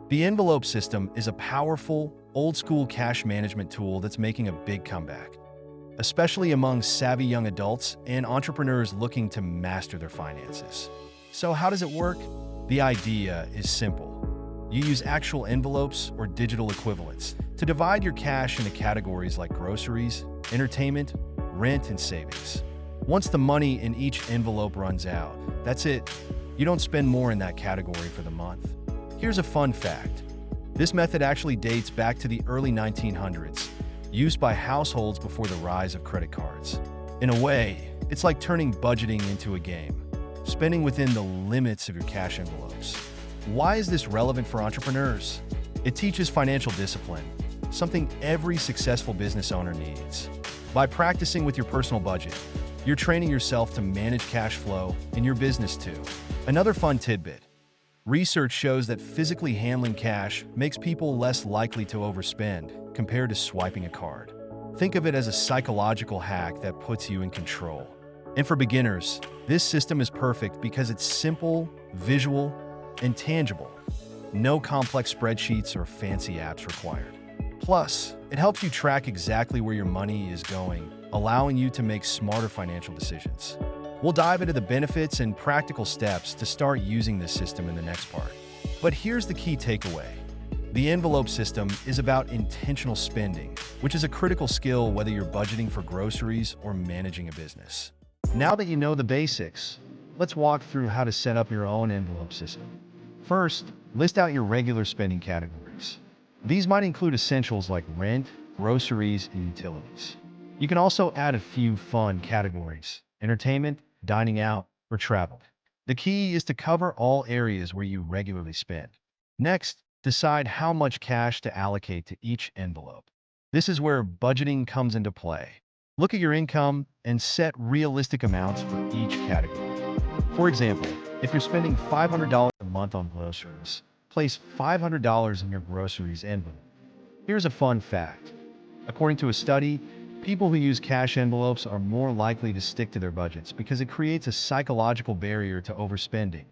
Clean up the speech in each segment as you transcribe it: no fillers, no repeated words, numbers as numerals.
The envelope system is a powerful, old-school cash management tool that's making a big comeback, especially among savvy young adults and entrepreneurs looking to master their finances. So how does it work? The idea is simple. You use actual envelopes or digital equivalents to divide your cash into categories like groceries, entertainment, rent, and savings. Once the money in each envelope runs out, that's it. You don't spend more in that category for the month. Here's a fun fact. This method actually dates back to the early 1900s, used by households before the rise of credit cards. In a way, it's like turning budgeting into a game, spending within the limits of your cash envelopes. Why is this relevant for entrepreneurs? It teaches financial discipline, something every successful business owner needs. By practicing with your personal budget, you're training yourself to manage cash flow in your business too. Another fun tidbit. Research shows that physically handling cash makes people less likely to overspend compared to swiping a card. Think of it as a psychological hack that puts you in control. And for beginners, this system is perfect because it's simple, visual, and tangible. No complex spreadsheets or fancy apps required. Plus, it helps you track exactly where your money is going, allowing you to make smarter financial decisions. We'll dive into the benefits and practical steps to start using this system in the next part. But here's the key takeaway. The envelope system is about intentional spending, which is a critical skill whether you're budgeting for groceries or managing a business. Now that you know the basics, let's walk through how to set up your own envelope system. First, list out your regular spending categories. These might include essentials like rent, groceries, and utilities. You can also add a few fun categories: entertainment, dining out, or travel. The key is to cover all areas where you regularly spend. Next, decide how much cash to allocate to each envelope. This is where budgeting comes into play. Look at your income and set realistic amounts for each category. For example, if you're spending $500 a month on groceries, place $500 in your groceries envelope. Here's a fun fact. According to a study, people who use cash envelopes are more likely to stick to their budgets because it creates a psychological barrier to overspending.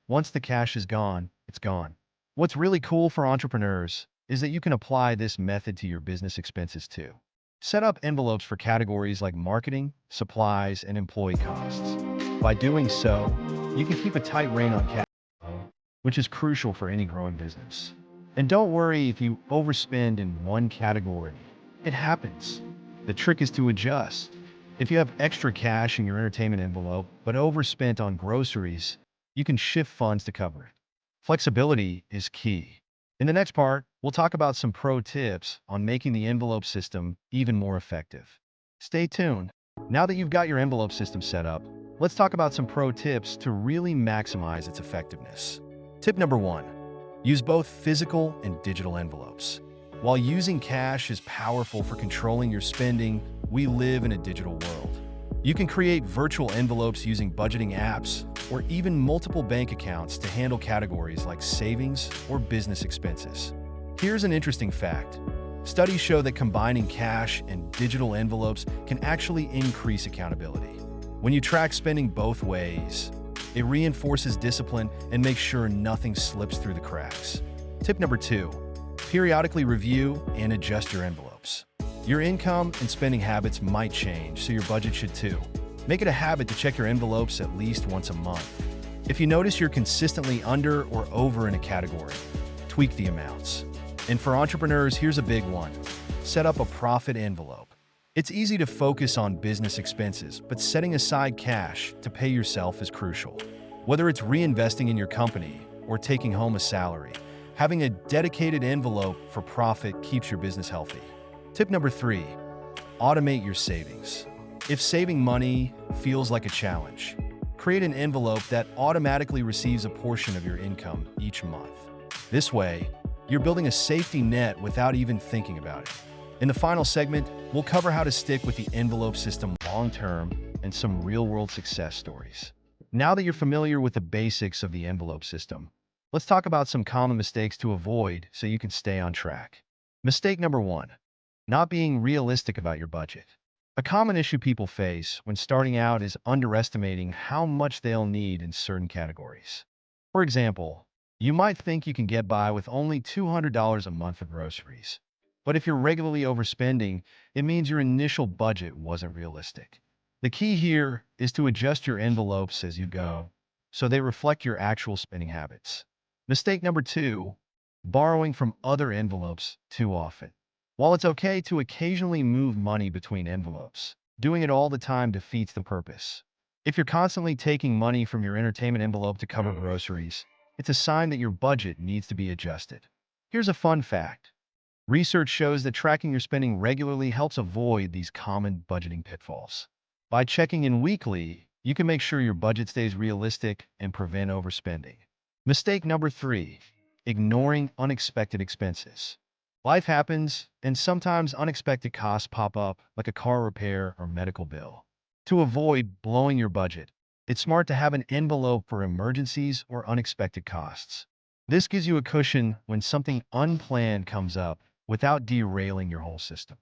Once the cash is gone, it's gone. What's really cool for entrepreneurs is that you can apply this method to your business expenses too. Set up envelopes for categories like marketing, supplies, and employee costs. By doing so, you can keep a tight rein on cash flow, which is crucial for any growing business. And don't worry if you overspend in one category. It happens. The trick is to adjust. If you have extra cash in your entertainment envelope but overspent on groceries, you can shift funds to cover it. Flexibility is key. In the next part, we'll talk about some pro tips on making the envelope system even more effective. Stay tuned. Now that you've got your envelope system set up, let's talk about some pro tips to really maximize its effectiveness. Tip number 1. Use both physical and digital envelopes. While using cash is powerful for controlling your spending, we live in a digital world. You can create virtual envelopes using budgeting apps or even multiple bank accounts to handle categories like savings or business expenses. Here's an interesting fact. Studies show that combining cash and digital envelopes can actually increase accountability. When you track spending both ways, it reinforces discipline and makes sure nothing slips through the cracks. Tip number 2. Periodically review and adjust your envelopes. Your income and spending habits might change, so your budget should too. Make it a habit to check your envelopes at least once a month. If you notice you're consistently under or over in a category, tweak the amounts. And for entrepreneurs, here's a big one. Set up a profit envelope. It's easy to focus on business expenses, but setting aside cash to pay yourself is crucial. Whether it's reinvesting in your company or taking home a salary, having a dedicated envelope for profit keeps your business healthy. Tip number 3, automate your savings. If saving money feels like a challenge, create an envelope that automatically receives a portion of your income each month. This way, you're building a safety net without even thinking about it. In the final segment, we'll cover how to stick with the envelope system long-term and some real-world success stories. Now that you're familiar with the basics of the envelope system, let's talk about some common mistakes to avoid so you can stay on track. Mistake number 1, not being realistic about your budget. A common issue people face when starting out is underestimating how much they'll need in certain categories. For example, You might think you can get by with only $200 a month for groceries. But if you're regularly overspending, it means your initial budget wasn't realistic. The key here is to adjust your envelopes as you go, so they reflect your actual spending habits. Mistake number two, borrowing from other envelopes too often. While it's okay to occasionally move money between envelopes, doing it all the time defeats the purpose. If you're constantly taking money from your entertainment envelope to cover groceries, it's a sign that your budget needs to be adjusted. Here's a fun fact. Research shows that tracking your spending regularly helps avoid these common budgeting pitfalls. By checking in weekly, you can make sure your budget stays realistic and prevent overspending. Mistake number three, ignoring unexpected expenses. Life happens, and sometimes unexpected costs pop up, like a car repair or medical bill. To avoid blowing your budget, it's smart to have an envelope for emergencies or unexpected costs. This gives you a cushion when something unplanned comes up without derailing your whole system.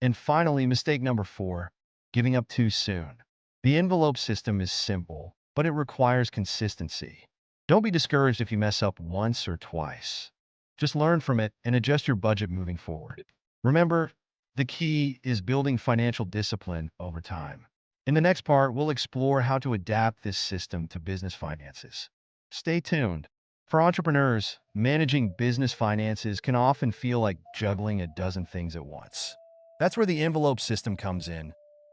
And finally, mistake number four, giving up too soon. The envelope system is simple, but it requires consistency. Don't be discouraged if you mess up once or twice. Just learn from it and adjust your budget moving forward. Remember, the key is building financial discipline over time. In the next part, we'll explore how to adapt this system to business finances. Stay tuned. For entrepreneurs, managing business finances can often feel like juggling a dozen things at once. That's where the envelope system comes in.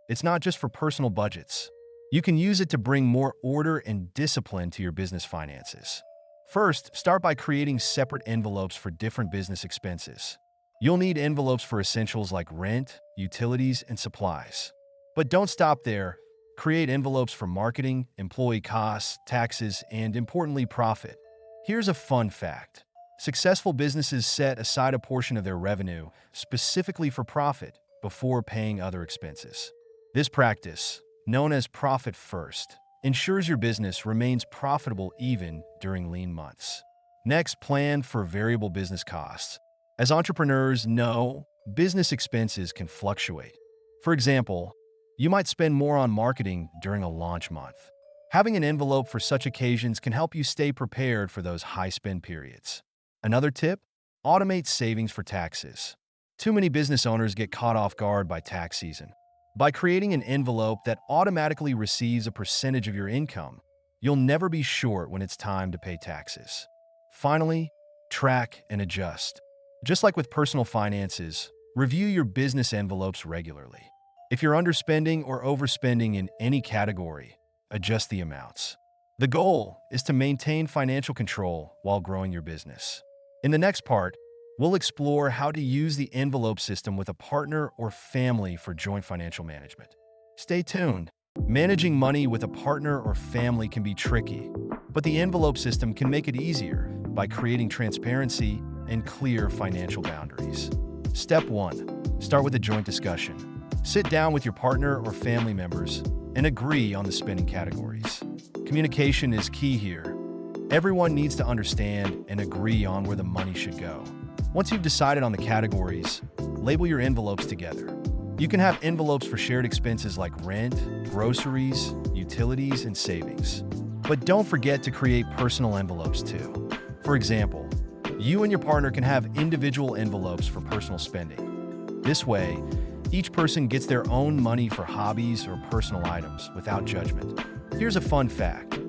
It's not just for personal budgets. You can use it to bring more order and discipline to your business finances. First, start by creating separate envelopes for different business expenses. You'll need envelopes for essentials like rent, utilities, and supplies. But don't stop there. Create envelopes for marketing, employee costs, taxes, and importantly, profit. Here's a fun fact. Successful businesses set aside a portion of their revenue specifically for profit before paying other expenses. This practice, known as profit first, ensures your business remains profitable even during lean months. Next, plan for variable business costs. As entrepreneurs know, business expenses can fluctuate. For example, you might spend more on marketing during a launch month. Having an envelope for such occasions can help you stay prepared for those high-spend periods. Another tip? Automate savings for taxes. Too many business owners get caught off guard by tax season. By creating an envelope that automatically receives a percentage of your income, you'll never be short when it's time to pay taxes. Finally, track and adjust. Just like with personal finances, review your business envelopes regularly. If you're underspending or overspending in any category, adjust the amounts. The goal is to maintain financial control while growing your business. In the next part, we'll explore how to use the envelope system with a partner or family for joint financial management. Stay tuned. Managing money with a partner or family can be tricky, but the envelope system can make it easier by creating transparency and clear financial boundaries. Step 1. Start with a joint discussion. Sit down with your partner or family members and agree on the spending categories. Communication is key here. Everyone needs to understand and agree on where the money should go. Once you've decided on the categories, label your envelopes together. You can have envelopes for shared expenses like rent, groceries, utilities, and savings. But don't forget to create personal envelopes too. For example, you and your partner can have individual envelopes for personal spending. This way, each person gets their own money for hobbies or personal items without judgment. Here's a fun fact.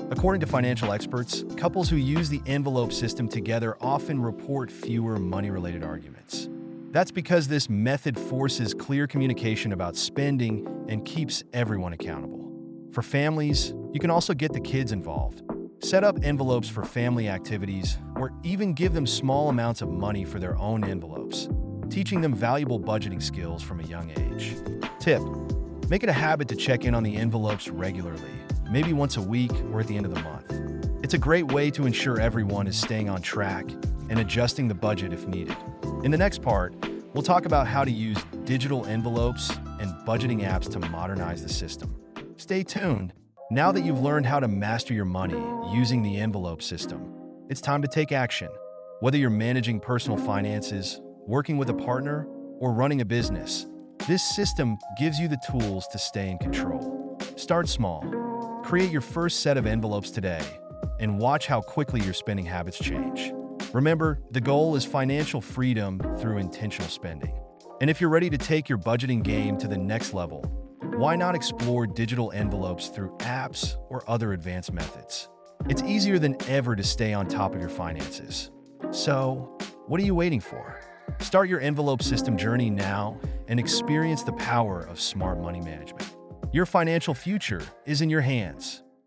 According to financial experts, couples who use the envelope system together often report fewer money-related arguments. That's because this method forces clear communication about spending and keeps everyone accountable. For families, you can also get the kids involved. Set up envelopes for family activities or even give them small amounts of money for their own envelopes, teaching them valuable budgeting skills from a young age. Tip: make it a habit to check in on the envelopes regularly, maybe once a week or at the end of the month. It's a great way to ensure everyone is staying on track and adjusting the budget if needed. In the next part, we'll talk about how to use digital envelopes and budgeting apps to modernize the system. Stay tuned. Now that you've learned how to master your money using the envelope system, it's time to take action. Whether you're managing personal finances, working with a partner, or running a business, this system gives you the tools to stay in control. Start small. Create your first set of envelopes today. and watch how quickly your spending habits change. Remember, the goal is financial freedom through intentional spending. And if you're ready to take your budgeting game to the next level, why not explore digital envelopes through apps or other advanced methods? It's easier than ever to stay on top of your finances. So, what are you waiting for? Start your envelope system journey now and experience the power of smart money management. Your financial future is in your hands.